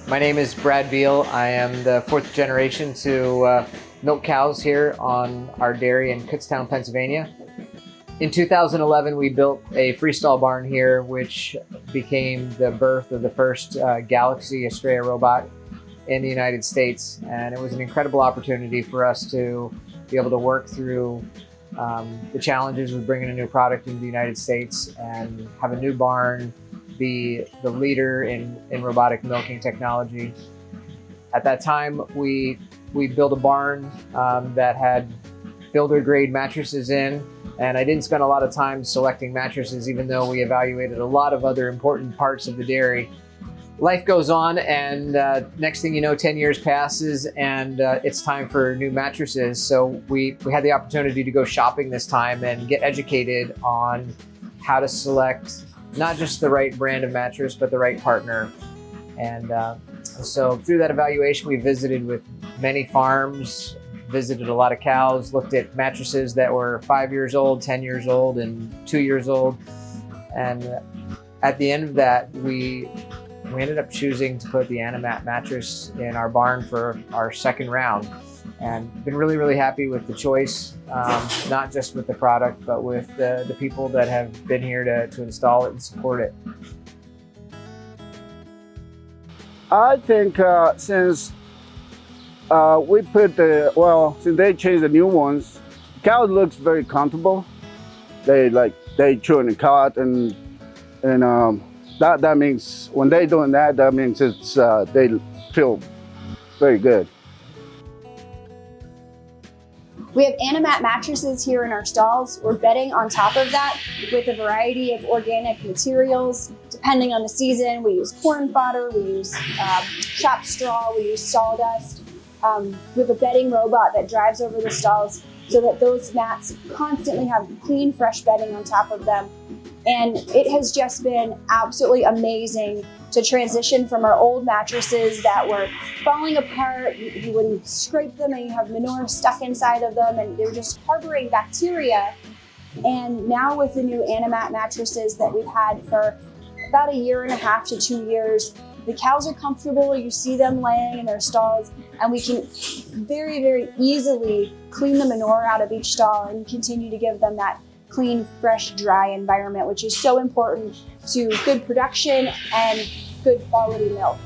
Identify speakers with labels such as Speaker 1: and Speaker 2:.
Speaker 1: My name is Brad Beal. I am the fourth generation to milk cows here on our dairy in Kutztown, Pennsylvania. In 2011, we built a freestall barn here, which became the birth of the first Galaxy Estrella robot in the United States. And it was an incredible opportunity for us to be able to work through the challenges with bringing a new product into the United States and have a new barn, be the leader in robotic milking technology. At that time, we built a barn that had builder grade mattresses in, and I didn't spend a lot of time selecting mattresses, even though we evaluated a lot of other important parts of the dairy. Life goes on, and next thing you know, 10 years passes, and it's time for new mattresses. So we had the opportunity to go shopping this time and get educated on how to select not just the right brand of mattress, but the right partner. And so through that evaluation, we visited with many farms, visited a lot of cows, looked at mattresses that were 5 years old, 10 years old, and 2 years old. And at the end of that, we ended up choosing to put the Animat mattress in our barn for our second round. And been really, really happy with the choice, not just with the product, but with the people that have been here to install it and support it.
Speaker 2: I think since we put since they changed the new ones, cows looks very comfortable. They chew in the cot, and that means when they doing that, that means it's they feel very good.
Speaker 3: We have Animat mattresses here in our stalls. We're bedding on top of that with a variety of organic materials. Depending on the season, we use corn fodder, we use chopped straw, we use sawdust. We have a bedding robot that drives over the stalls so that those mats constantly have clean, fresh bedding on top of them. And it has just been absolutely amazing to transition from our old mattresses that were falling apart. You wouldn't scrape them and you have manure stuck inside of them and they're just harboring bacteria. And now with the new Animat mattresses that we've had for about 1.5 to 2 years, the cows are comfortable, you see them laying in their stalls, and we can very, very easily clean the manure out of each stall and continue to give them that clean, fresh, dry environment, which is so important to good production and good quality milk.